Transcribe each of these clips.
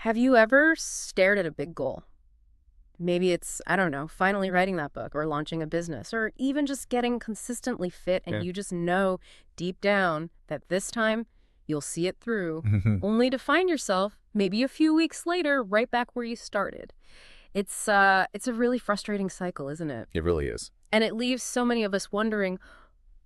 Have you ever stared at a big goal? Maybe it's, I don't know, finally writing that book or launching a business or even just getting consistently fit, and Yeah. you just know deep down that this time you'll see it through, Mhm. only to find yourself maybe a few weeks later right back where you started. It's a really frustrating cycle, isn't it? It really is. And it leaves so many of us wondering,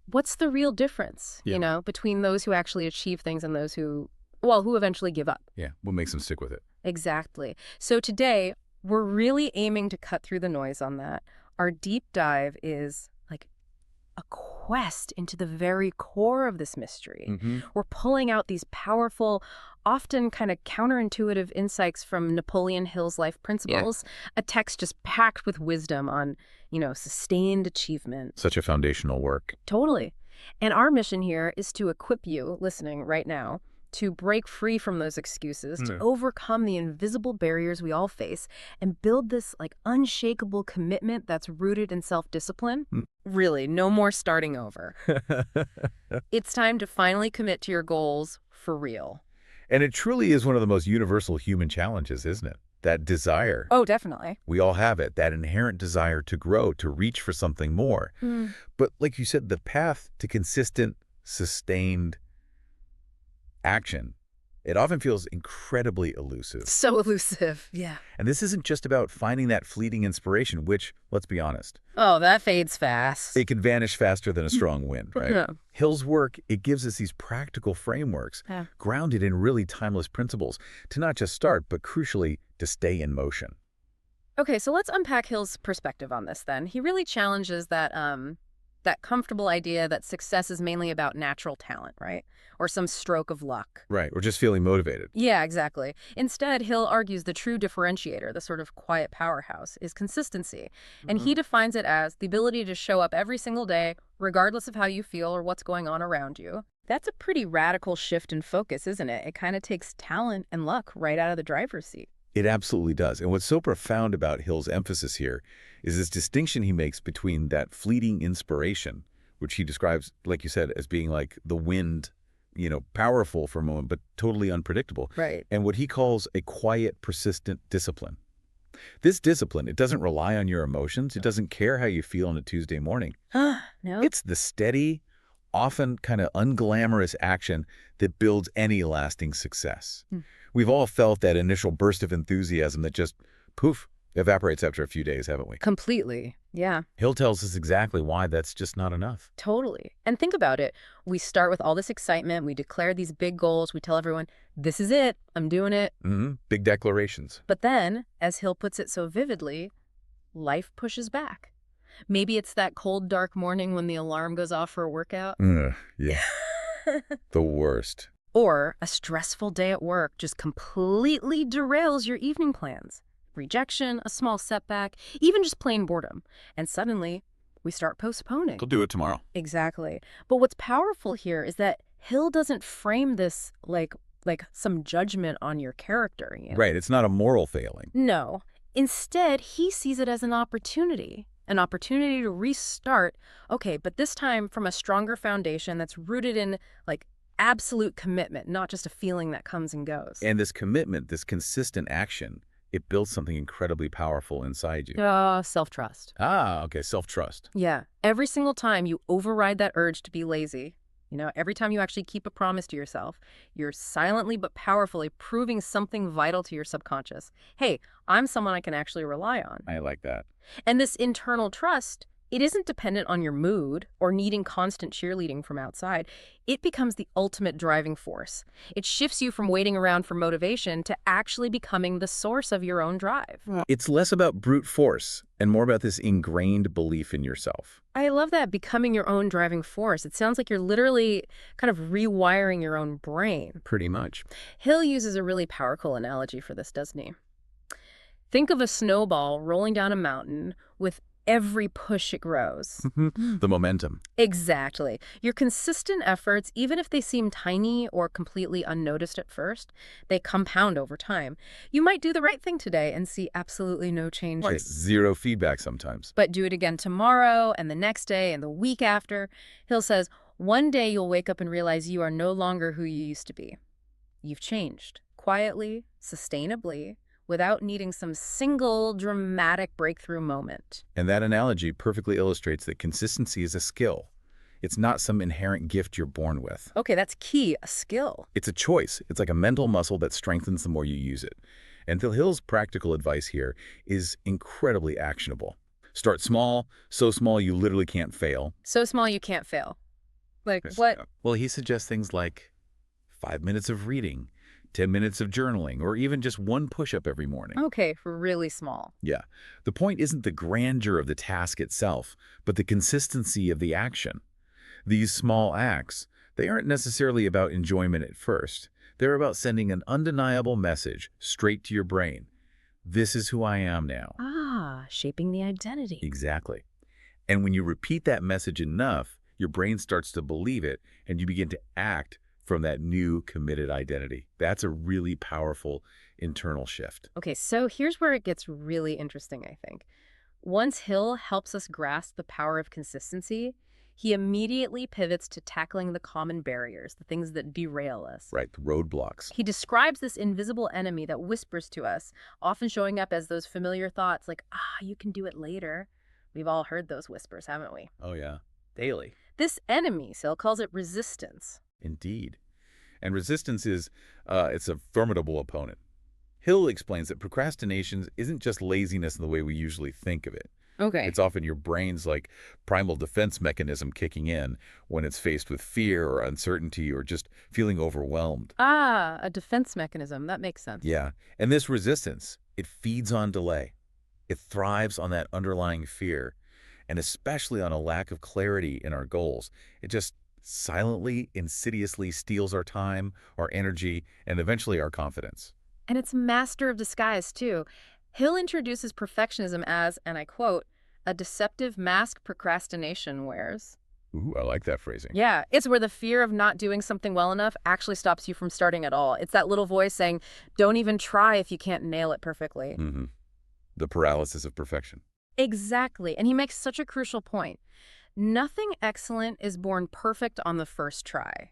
what's the real difference, Yeah. between those who actually achieve things and those who eventually give up? Yeah. What makes them stick with it? Exactly. So today, we're really aiming to cut through the noise on that. Our deep dive is like a quest into the very core of this mystery. Mm-hmm. We're pulling out these powerful, often kind of counterintuitive insights from Napoleon Hill's life principles, a text just packed with wisdom on, sustained achievement. Such a foundational work. Totally. And our mission here is to equip you, listening right now, to break free from those excuses, to overcome the invisible barriers we all face, and build this unshakable commitment that's rooted in self-discipline. Really, no more starting over. It's time to finally commit to your goals for real. And it truly is one of the most universal human challenges, isn't it? That desire. Oh, definitely. We all have it, that inherent desire to grow, to reach for something more. But like you said, the path to consistent, sustained action, it often feels incredibly elusive. So elusive, yeah. And this isn't just about finding that fleeting inspiration, which, let's be honest, Oh, that fades fast. it can vanish faster than a strong wind, right? Yeah. Hill's work, it gives us these practical frameworks Yeah. grounded in really timeless principles to not just start, but crucially, to stay in motion. Okay, so let's unpack Hill's perspective on this then. He really challenges that comfortable idea that success is mainly about natural talent, right? Or some stroke of luck. Right, or just feeling motivated. Yeah, exactly. Instead, Hill argues the true differentiator, the sort of quiet powerhouse, is consistency. And he defines it as the ability to show up every single day, regardless of how you feel or what's going on around you. That's a pretty radical shift in focus, isn't it? It kind of takes talent and luck right out of the driver's seat. It absolutely does. And what's so profound about Hill's emphasis here is this distinction he makes between that fleeting inspiration, which he describes, like you said, as being like the wind, powerful for a moment, but totally unpredictable. Right. And what he calls a quiet, persistent discipline. This discipline, it doesn't rely on your emotions. It doesn't care how you feel on a Tuesday morning. No? It's the steady, often kind of unglamorous action that builds any lasting success. We've all felt that initial burst of enthusiasm that just, poof, evaporates after a few days, haven't we? Completely. Yeah, Hill tells us exactly why that's just not enough. totally. And think about it. We start with all this excitement. We declare these big goals. We tell everyone, this is it. I'm doing it. Big declarations. But then, as Hill puts it so vividly, life pushes back. Maybe it's that cold, dark morning when the alarm goes off for a workout. Yeah. The worst. Or a stressful day at work just completely derails your evening plans. Rejection, a small setback, even just plain boredom. And suddenly, we start postponing. I'll do it tomorrow. Exactly. But what's powerful here is that Hill doesn't frame this like some judgment on your character. Right. It's not a moral failing. No. Instead, he sees it as an opportunity to restart. Okay, but this time from a stronger foundation that's rooted in absolute commitment, not just a feeling that comes and goes. And this commitment, this consistent action, it builds something incredibly powerful inside you. Self-trust. Okay, self-trust. Yeah. Every single time you override that urge to be lazy, every time you actually keep a promise to yourself, you're silently but powerfully proving something vital to your subconscious. Hey, I'm someone I can actually rely on. I like that. And this internal trust, it isn't dependent on your mood or needing constant cheerleading from outside. It becomes the ultimate driving force. It shifts you from waiting around for motivation to actually becoming the source of your own drive. It's less about brute force and more about this ingrained belief in yourself. I love that, becoming your own driving force. It sounds like you're literally kind of rewiring your own brain. Pretty much. Hill uses a really powerful analogy for this, doesn't he? Think of a snowball rolling down a mountain. With every push it grows. The momentum. Exactly. Your consistent efforts, even if they seem tiny or completely unnoticed at first, they compound over time. You might do the right thing today and see absolutely no changes. Right. Zero feedback sometimes. But do it again tomorrow and the next day and the week after. Hill says, one day you'll wake up and realize you are no longer who you used to be. You've changed. quietly, sustainably, without needing some single dramatic breakthrough moment. And that analogy perfectly illustrates that consistency is a skill. It's not some inherent gift you're born with. Okay, that's key, a skill. It's a choice. It's like a mental muscle that strengthens the more you use it. And Hill's practical advice here is incredibly actionable. Start small, so small you literally can't fail. So small you can't fail. Like Yes. what? Well, he suggests things like 5 minutes of reading, 10 minutes of journaling, or even just one push-up every morning. Okay, really small. Yeah. The point isn't the grandeur of the task itself, but the consistency of the action. These small acts, they aren't necessarily about enjoyment at first. They're about sending an undeniable message straight to your brain. This is who I am now. Ah, shaping the identity. Exactly. And when you repeat that message enough, your brain starts to believe it, and you begin to act from that new committed identity. That's a really powerful internal shift. Okay, so here's where it gets really interesting, I think. Once Hill helps us grasp the power of consistency, he immediately pivots to tackling the common barriers, the things that derail us. Right, the roadblocks. He describes this invisible enemy that whispers to us, often showing up as those familiar thoughts like, you can do it later. We've all heard those whispers, haven't we? Oh, yeah. Daily. This enemy, Hill calls it resistance. Indeed. And resistance is, it's a formidable opponent. Hill explains that procrastination isn't just laziness in the way we usually think of it. Okay. It's often your brain's primal defense mechanism kicking in when it's faced with fear or uncertainty or just feeling overwhelmed. Ah, a defense mechanism. That makes sense. Yeah. And this resistance, it feeds on delay. It thrives on that underlying fear, and especially on a lack of clarity in our goals. It just silently, insidiously steals our time, our energy, and eventually our confidence. And it's master of disguise, too. Hill introduces perfectionism as, and I quote, a deceptive mask procrastination wears. Ooh, I like that phrasing. Yeah, it's where the fear of not doing something well enough actually stops you from starting at all. It's that little voice saying, don't even try if you can't nail it perfectly. Mm-hmm. The paralysis of perfection. Exactly. And he makes such a crucial point. Nothing excellent is born perfect on the first try.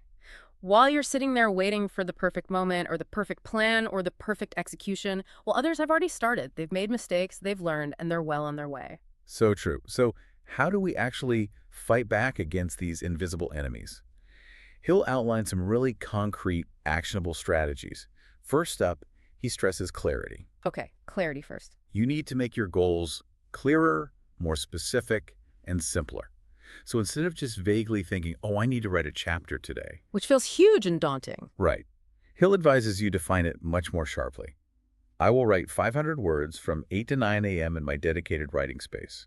While you're sitting there waiting for the perfect moment or the perfect plan or the perfect execution, well, others have already started. They've made mistakes, they've learned, and they're well on their way. So true. So how do we actually fight back against these invisible enemies? Hill outlines some really concrete, actionable strategies. First up, he stresses clarity. Okay, clarity first. You need to make your goals clearer, more specific, and simpler. So instead of just vaguely thinking, oh, I need to write a chapter today. Which feels huge and daunting. Right. Hill advises you to define it much more sharply. I will write 500 words from 8 to 9 a.m. in my dedicated writing space.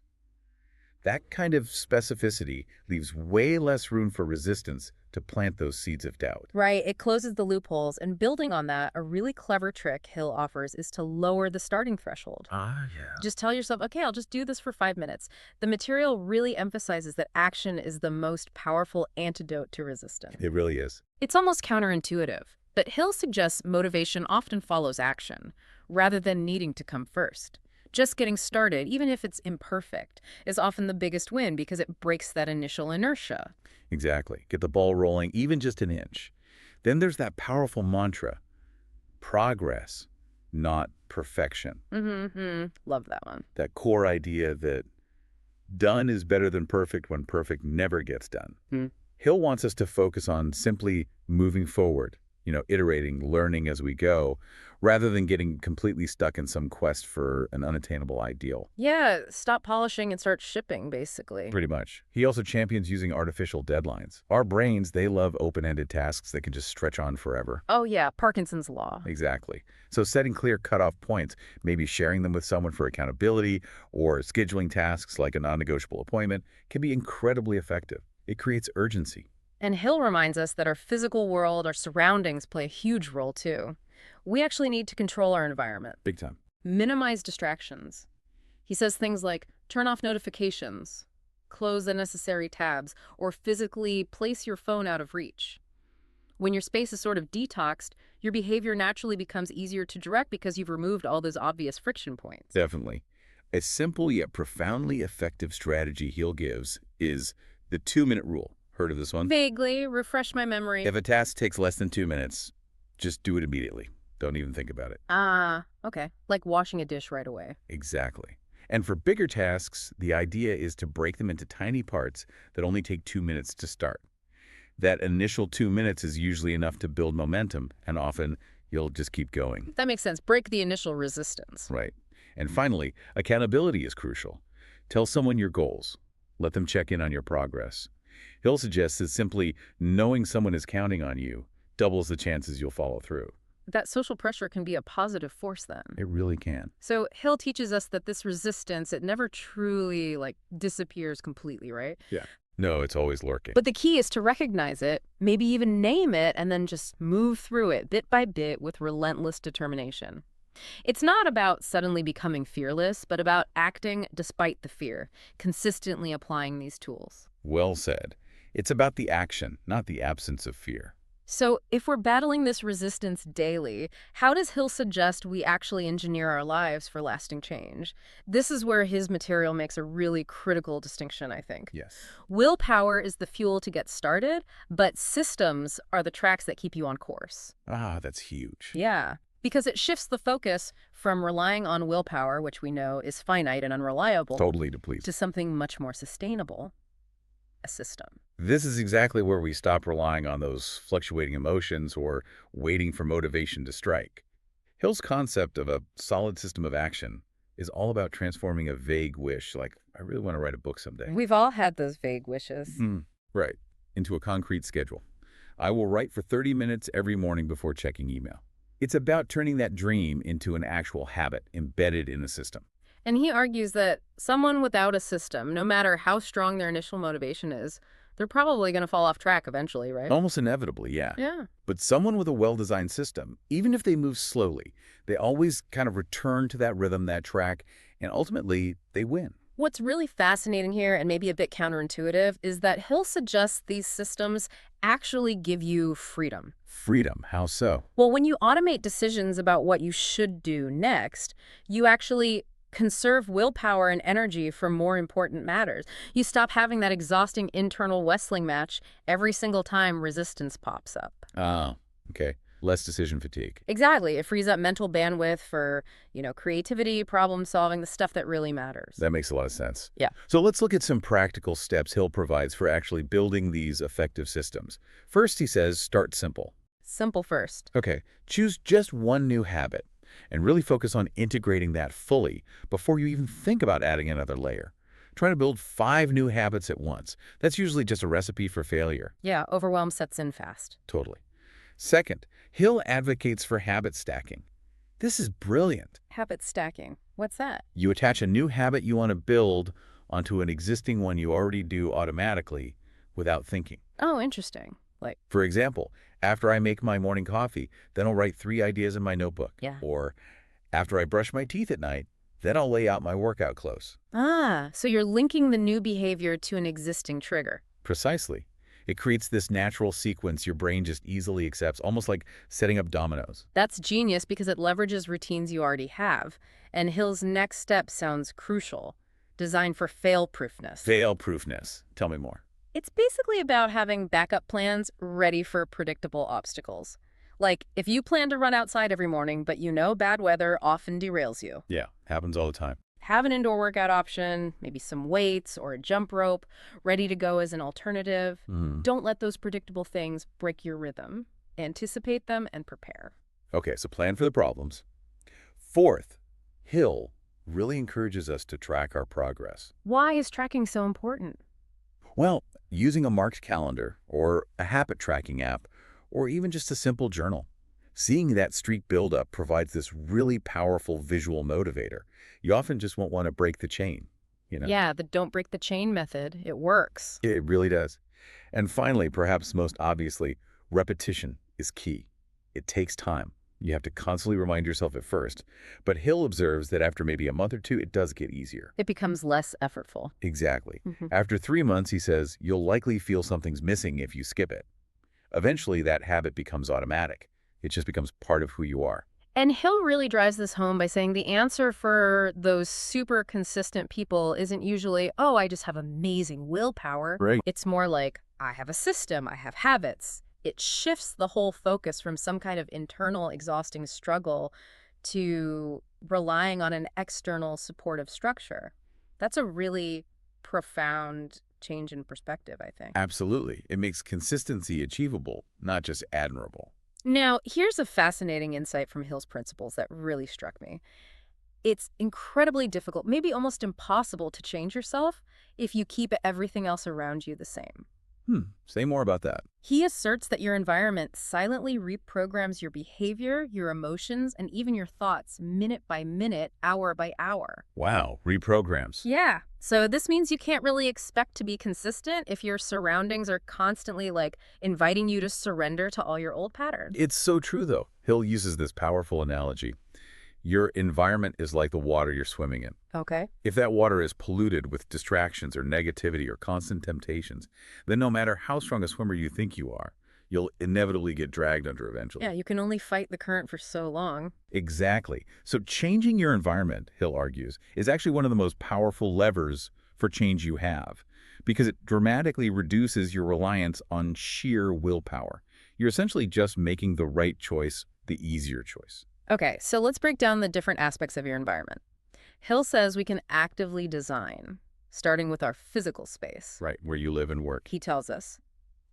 That kind of specificity leaves way less room for resistance to plant those seeds of doubt. Right, it closes the loopholes, and building on that, a really clever trick Hill offers is to lower the starting threshold. Ah, yeah. Just tell yourself, okay, I'll just do this for 5 minutes. The material really emphasizes that action is the most powerful antidote to resistance. It really is. It's almost counterintuitive, but Hill suggests motivation often follows action, rather than needing to come first. Just getting started, even if it's imperfect, is often the biggest win because it breaks that initial inertia. Exactly. Get the ball rolling, even just an inch. Then there's that powerful mantra, progress, not perfection. Love that one. That core idea that done is better than perfect when perfect never gets done. Hill wants us to focus on simply moving forward, iterating, learning as we go, rather than getting completely stuck in some quest for an unattainable ideal. Yeah, stop polishing and start shipping, basically. Pretty much. He also champions using artificial deadlines. Our brains, they love open-ended tasks that can just stretch on forever. Oh yeah, Parkinson's law. Exactly. So setting clear cutoff points, maybe sharing them with someone for accountability, or scheduling tasks like a non-negotiable appointment, can be incredibly effective. It creates urgency. And Hill reminds us that our physical world, our surroundings play a huge role too. We actually need to control our environment. Big time. Minimize distractions. He says things like turn off notifications, close unnecessary tabs, or physically place your phone out of reach. When your space is sort of detoxed, your behavior naturally becomes easier to direct because you've removed all those obvious friction points. Definitely. A simple yet profoundly effective strategy Hill gives is the 2-minute rule. Heard of this one? Vaguely. Refresh my memory. If a task takes less than 2 minutes, just do it immediately. Don't even think about it. Ah, okay. Like washing a dish right away. Exactly. And for bigger tasks, the idea is to break them into tiny parts that only take 2 minutes to start. That initial 2 minutes is usually enough to build momentum, and often you'll just keep going. That makes sense. Break the initial resistance. Right. And finally, accountability is crucial. Tell someone your goals. Let them check in on your progress. Hill suggests that simply knowing someone is counting on you doubles the chances you'll follow through. That social pressure can be a positive force then. It really can. So Hill teaches us that this resistance, it never truly disappears completely, right? Yeah. No, it's always lurking. But the key is to recognize it, maybe even name it, and then just move through it bit by bit with relentless determination. It's not about suddenly becoming fearless, but about acting despite the fear, consistently applying these tools. Well said. It's about the action, not the absence of fear. So if we're battling this resistance daily, how does Hill suggest we actually engineer our lives for lasting change? This is where his material makes a really critical distinction, I think. Yes. Willpower is the fuel to get started, but systems are the tracks that keep you on course. Ah, that's huge. Yeah, because it shifts the focus from relying on willpower, which we know is finite and unreliable, Totally depleted. to something much more sustainable, a system. This is exactly where we stop relying on those fluctuating emotions or waiting for motivation to strike. Hill's concept of a solid system of action is all about transforming a vague wish, like, I really want to write a book someday. We've all had those vague wishes. Right, into a concrete schedule. I will write for 30 minutes every morning before checking email. It's about turning that dream into an actual habit embedded in the system. And he argues that someone without a system, no matter how strong their initial motivation is, they're probably going to fall off track eventually, right? Almost inevitably, yeah. Yeah. But someone with a well-designed system, even if they move slowly, they always kind of return to that rhythm, that track, and ultimately they win. What's really fascinating here, and maybe a bit counterintuitive, is that Hill suggests these systems actually give you freedom. Freedom, how so? Well, when you automate decisions about what you should do next, you actually conserve willpower and energy for more important matters. You stop having that exhausting internal wrestling match every single time resistance pops up. Oh, okay. Less decision fatigue. Exactly. It frees up mental bandwidth for, creativity, problem solving, the stuff that really matters. That makes a lot of sense. Yeah. So let's look at some practical steps Hill provides for actually building these effective systems. First, he says, start simple. Simple first. Okay, choose just one new habit and really focus on integrating that fully before you even think about adding another layer. Try to build 5 new habits at once. That's usually just a recipe for failure. Yeah, overwhelm sets in fast. Totally. Second, Hill advocates for habit stacking. This is brilliant. Habit stacking. What's that? You attach a new habit you want to build onto an existing one you already do automatically without thinking. Oh, interesting. For example, after I make my morning coffee, then I'll write 3 ideas in my notebook. Yeah. Or after I brush my teeth at night, then I'll lay out my workout clothes. Ah, so you're linking the new behavior to an existing trigger. Precisely. It creates this natural sequence your brain just easily accepts, almost like setting up dominoes. That's genius because it leverages routines you already have. And Hill's next step sounds crucial. Designed for fail-proofness. Fail-proofness. Tell me more. It's basically about having backup plans ready for predictable obstacles. Like, if you plan to run outside every morning, but bad weather often derails you. Yeah, happens all the time. Have an indoor workout option, maybe some weights or a jump rope, ready to go as an alternative. Don't let those predictable things break your rhythm. Anticipate them and prepare. Okay, so plan for the problems. Fourth, Hill really encourages us to track our progress. Why is tracking so important? Well, using a marked calendar or a habit tracking app or even just a simple journal. Seeing that streak build up provides this really powerful visual motivator. You often just won't want to break the chain, Yeah, the don't break the chain method. It works. It really does. And finally, perhaps most obviously, repetition is key. It takes time. You have to constantly remind yourself at first. But Hill observes that after maybe a month or 2, it does get easier. It becomes less effortful. Exactly. After 3 months, he says, you'll likely feel something's missing if you skip it. Eventually, that habit becomes automatic. It just becomes part of who you are. And Hill really drives this home by saying the answer for those super consistent people isn't usually, oh, I just have amazing willpower. Right. It's more like, I have a system, I have habits, it shifts the whole focus from some kind of internal exhausting struggle to relying on an external supportive structure. That's a really profound change in perspective, I think. Absolutely. It makes consistency achievable, not just admirable. Now, here's a fascinating insight from Hill's principles that really struck me. It's incredibly difficult, maybe almost impossible to change yourself if you keep everything else around you the same. Say more about that. He asserts that your environment silently reprograms your behavior, your emotions, and even your thoughts minute by minute, hour by hour. Wow, reprograms. Yeah. So this means you can't really expect to be consistent if your surroundings are constantly inviting you to surrender to all your old patterns. It's so true, though. Hill uses this powerful analogy. Your environment is like the water you're swimming in. Okay. If that water is polluted with distractions or negativity or constant temptations, then no matter how strong a swimmer you think you are, you'll inevitably get dragged under eventually. Yeah, you can only fight the current for so long. Exactly. So changing your environment, Hill argues, is actually one of the most powerful levers for change you have, because it dramatically reduces your reliance on sheer willpower. You're essentially just making the right choice the easier choice. Okay, so let's break down the different aspects of your environment. Hill says we can actively design, starting with our physical space. Right, where you live and work. He tells us,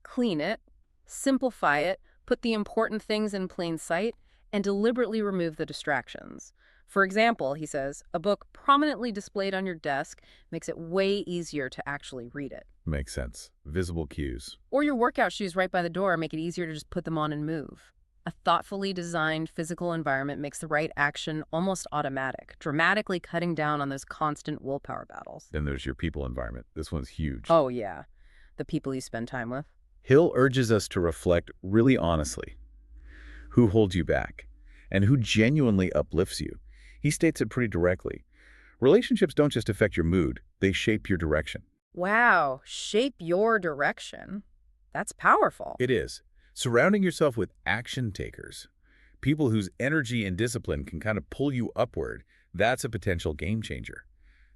clean it, simplify it, put the important things in plain sight, and deliberately remove the distractions. For example, he says, a book prominently displayed on your desk makes it way easier to actually read it. Makes sense. Visible cues. Or your workout shoes right by the door make it easier to just put them on and move. A thoughtfully designed physical environment makes the right action almost automatic, dramatically cutting down on those constant willpower battles. Then there's your people environment. This one's huge. Oh, yeah. The people you spend time with. Hill urges us to reflect really honestly. Who holds you back? And who genuinely uplifts you? He states it pretty directly. Relationships don't just affect your mood, they shape your direction. Wow, shape your direction. That's powerful. It is. Surrounding yourself with action takers, people whose energy and discipline can kind of pull you upward, that's a potential game changer.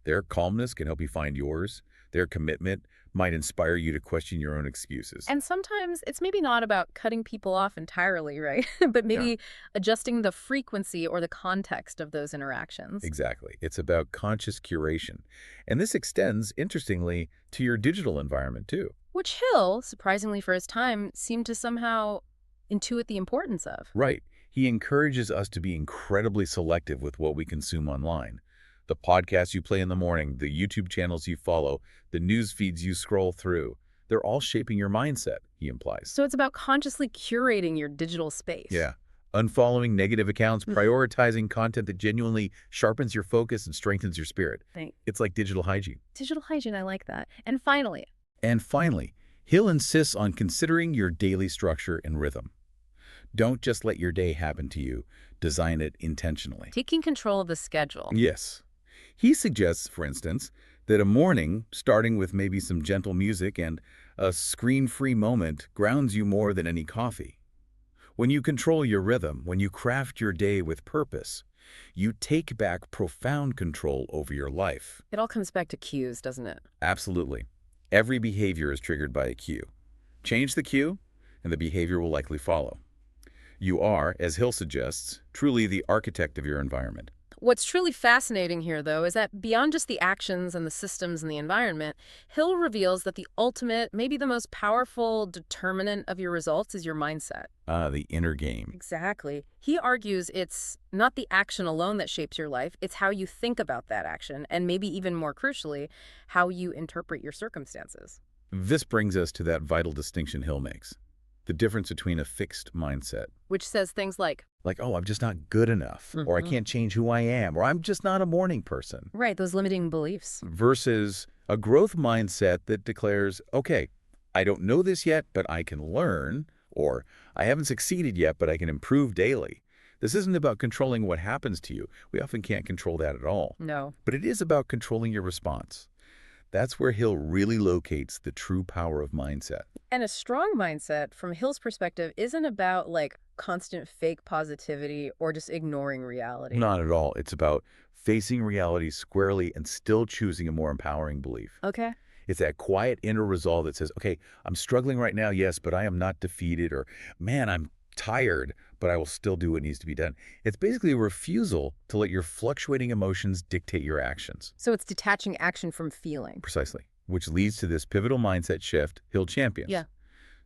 Their calmness can help you find yours. Their commitment might inspire you to question your own excuses. And sometimes it's maybe not about cutting people off entirely, right? But maybe adjusting the frequency or the context of those interactions. Exactly. It's about conscious curation. And this extends, interestingly, to your digital environment, too. Which Hill, surprisingly for his time, seemed to somehow intuit the importance of. Right. He encourages us to be incredibly selective with what we consume online. The podcasts you play in the morning, the YouTube channels you follow, the news feeds you scroll through, they're all shaping your mindset, he implies. So it's about consciously curating your digital space. Yeah. Unfollowing negative accounts, prioritizing content that genuinely sharpens your focus and strengthens your spirit. It's like digital hygiene. Digital hygiene, I like that. And finally, Hill insists on considering your daily structure and rhythm. Don't just let your day happen to you. Design it intentionally. taking control of the schedule. Yes. He suggests, for instance, that a morning, starting with maybe some gentle music and a screen-free moment, grounds you more than any coffee. When you control your rhythm, when you craft your day with purpose, you take back profound control over your life. It all comes back to cues, doesn't it? Absolutely. Every behavior is triggered by a cue. Change the cue, and the behavior will likely follow. You are, as Hill suggests, truly the architect of your environment. What's truly fascinating here, though, is that beyond just the actions and the systems and the environment, Hill reveals that the ultimate, maybe the most powerful determinant of your results is your mindset. The inner game. Exactly. He argues it's not the action alone that shapes your life, it's how you think about that action, and maybe even more crucially, how you interpret your circumstances. This brings us to that vital distinction Hill makes. The difference between a fixed mindset. Which says things like, oh, I'm just not good enough, or I can't change who I am, or I'm just not a morning person. Right, those limiting beliefs. Versus a growth mindset that declares, okay, I don't know this yet, but I can learn, or I haven't succeeded yet, but I can improve daily. This isn't about controlling what happens to you. We often can't control that at all. No. But it is about controlling your response. That's where Hill really locates the true power of mindset. And a strong mindset, from Hill's perspective, isn't about constant fake positivity or just ignoring reality. Not at all. It's about facing reality squarely and still choosing a more empowering belief. Okay. It's that quiet inner resolve that says, okay, I'm struggling right now, yes, but I am not defeated, or man, I'm tired, but I will still do what needs to be done. It's basically a refusal to let your fluctuating emotions dictate your actions. So it's detaching action from feeling. Precisely. Which leads to this pivotal mindset shift Hill champions. Yeah.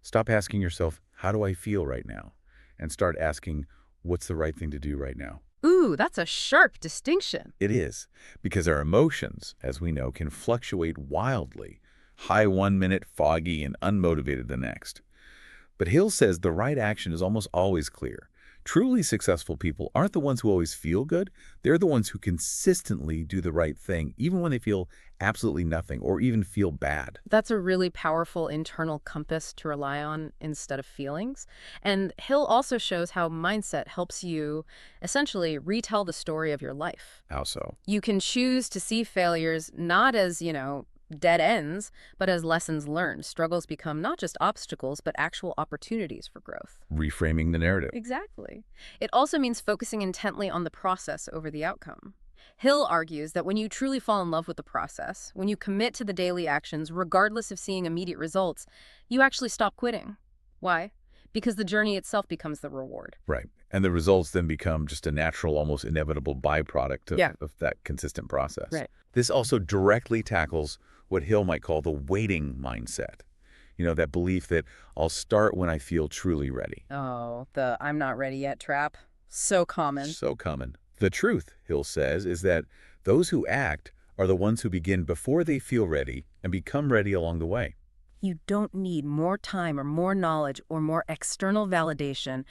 Stop asking yourself, how do I feel right now? And start asking, what's the right thing to do right now? Ooh, that's a sharp distinction. It is, because our emotions, as we know, can fluctuate wildly. High 1 minute, foggy, and unmotivated the next. But Hill says the right action is almost always clear. Truly successful people aren't the ones who always feel good. They're the ones who consistently do the right thing, even when they feel absolutely nothing or even feel bad. That's a really powerful internal compass to rely on instead of feelings. And Hill also shows how mindset helps you essentially retell the story of your life. How so? You can choose to see failures not as, dead ends, but as lessons learned. Struggles become not just obstacles, but actual opportunities for growth. Reframing the narrative. Exactly. It also means focusing intently on the process over the outcome. Hill argues that when you truly fall in love with the process, when you commit to the daily actions, regardless of seeing immediate results, you actually stop quitting. Why? Because the journey itself becomes the reward. Right. And the results then become just a natural, almost inevitable byproduct of that consistent process. Right. This also directly tackles what Hill might call the waiting mindset. That belief that I'll start when I feel truly ready. Oh, the I'm not ready yet trap. So common. So common. The truth, Hill says, is that those who act are the ones who begin before they feel ready and become ready along the way. You don't need more time or more knowledge or more external validation,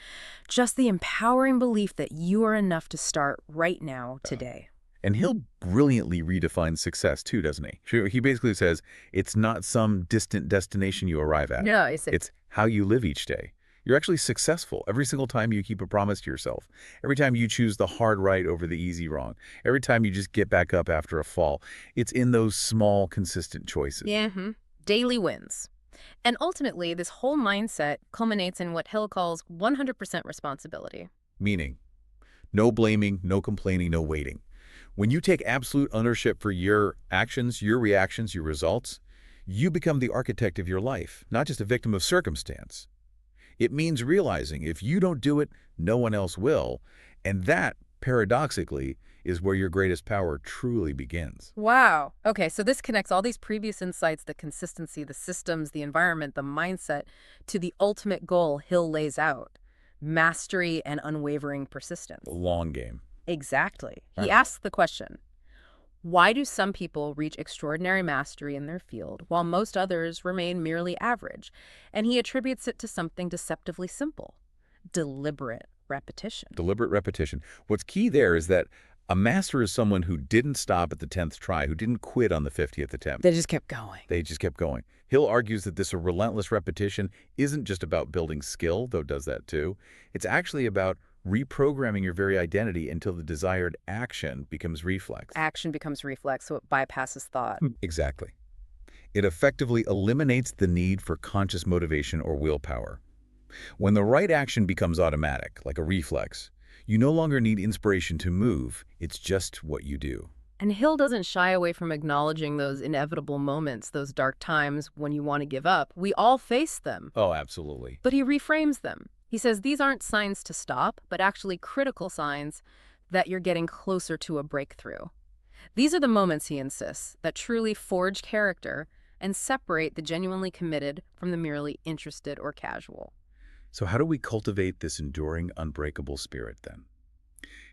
just the empowering belief that you are enough to start right now, today. And Hill brilliantly redefines success too, doesn't he? He basically says it's not some distant destination you arrive at. No, it's how you live each day. You're actually successful every single time you keep a promise to yourself. Every time you choose the hard right over the easy wrong. Every time you just get back up after a fall. It's in those small, consistent choices. Yeah. Daily wins. And ultimately, this whole mindset culminates in what Hill calls 100% responsibility. Meaning, no blaming, no complaining, no waiting. When you take absolute ownership for your actions, your reactions, your results, you become the architect of your life, not just a victim of circumstance. It means realizing if you don't do it, no one else will. And that, paradoxically, is where your greatest power truly begins. Wow. Okay, so this connects all these previous insights, the consistency, the systems, the environment, the mindset, to the ultimate goal Hill lays out: mastery and unwavering persistence. The long game. Exactly. He asks the question, why do some people reach extraordinary mastery in their field while most others remain merely average? And he attributes it to something deceptively simple: deliberate repetition. Deliberate repetition. What's key there is that a master is someone who didn't stop at the 10th try, who didn't quit on the 50th attempt. They just kept going. They just kept going. Hill argues that this relentless repetition isn't just about building skill, though it does that too. It's actually about reprogramming your very identity until the desired action becomes reflex. Action becomes reflex, so it bypasses thought. Exactly. It effectively eliminates the need for conscious motivation or willpower. When the right action becomes automatic, like a reflex, you no longer need inspiration to move. It's just what you do. And Hill doesn't shy away from acknowledging those inevitable moments, those dark times when you want to give up. We all face them. Oh, absolutely. But he reframes them. He says these aren't signs to stop, but actually critical signs that you're getting closer to a breakthrough. These are the moments, he insists, that truly forge character and separate the genuinely committed from the merely interested or casual. So how do we cultivate this enduring, unbreakable spirit then?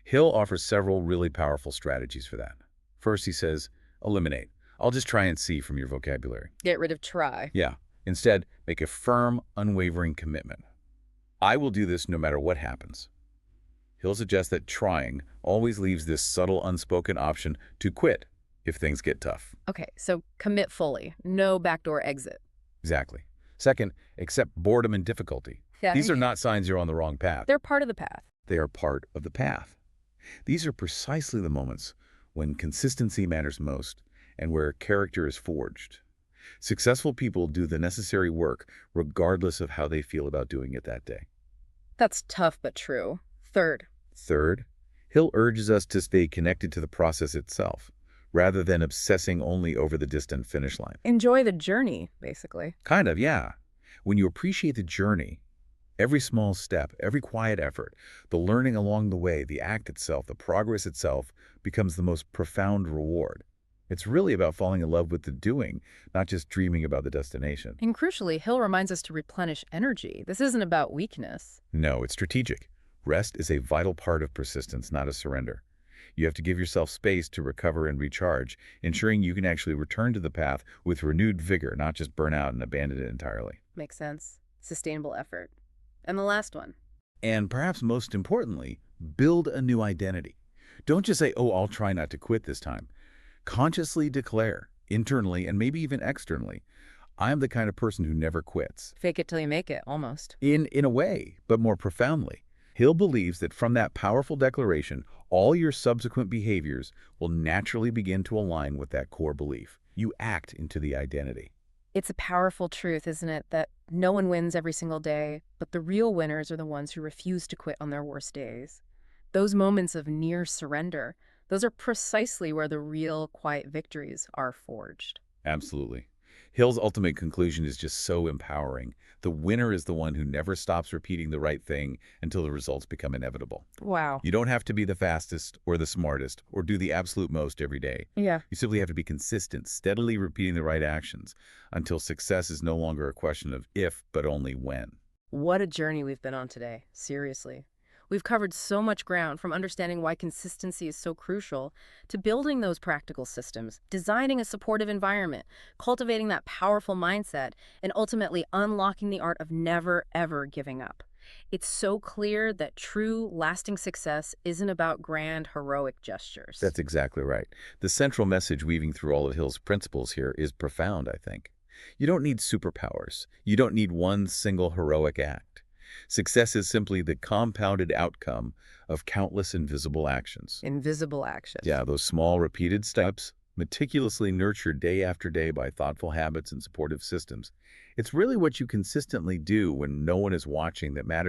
Hill offers several really powerful strategies for that. First, he says, eliminate. I'll just try and see from your vocabulary. Get rid of try. Yeah. Instead, make a firm, unwavering commitment. I will do this no matter what happens. Hill suggests that trying always leaves this subtle, unspoken option to quit if things get tough. Okay, so commit fully. No backdoor exit. Exactly. Second, accept boredom and difficulty. Yeah. These are not signs you're on the wrong path. They're part of the path. They are part of the path. These are precisely the moments when consistency matters most and where character is forged. Successful people do the necessary work regardless of how they feel about doing it that day. That's tough but true. Third, Hill urges us to stay connected to the process itself. rather than obsessing only over the distant finish line. Enjoy the journey, basically. Kind of, yeah. When you appreciate the journey, every small step, every quiet effort, the learning along the way, the act itself, the progress itself becomes the most profound reward. It's really about falling in love with the doing, not just dreaming about the destination. And crucially, Hill reminds us to replenish energy. This isn't about weakness. No, it's strategic. Rest is a vital part of persistence, not a surrender. You have to give yourself space to recover and recharge, ensuring you can actually return to the path with renewed vigor, not just burn out and abandon it entirely. Makes sense. Sustainable effort. And the last one. And perhaps most importantly, build a new identity. Don't just say, oh, I'll try not to quit this time. Consciously declare, internally and maybe even externally, I am the kind of person who never quits. Fake it till you make it, almost. In a way, but more profoundly. Hill believes that from that powerful declaration, all your subsequent behaviors will naturally begin to align with that core belief. You act into the identity. It's a powerful truth, isn't it, that no one wins every single day, but the real winners are the ones who refuse to quit on their worst days. Those moments of near surrender, those are precisely where the real quiet victories are forged. Absolutely. Hill's ultimate conclusion is just so empowering. The winner is the one who never stops repeating the right thing until the results become inevitable. Wow. You don't have to be the fastest or the smartest or do the absolute most every day. Yeah. You simply have to be consistent, steadily repeating the right actions until success is no longer a question of if, but only when. What a journey we've been on today. Seriously. We've covered so much ground, from understanding why consistency is so crucial to building those practical systems, designing a supportive environment, cultivating that powerful mindset, and ultimately unlocking the art of never, ever giving up. It's so clear that true, lasting success isn't about grand, heroic gestures. That's exactly right. The central message weaving through all of Hill's principles here is profound, I think. You don't need superpowers. You don't need one single heroic act. Success is simply the compounded outcome of countless invisible actions. Invisible actions. Yeah, those small, repeated steps, meticulously nurtured day after day by thoughtful habits and supportive systems. It's really what you consistently do when no one is watching that matters.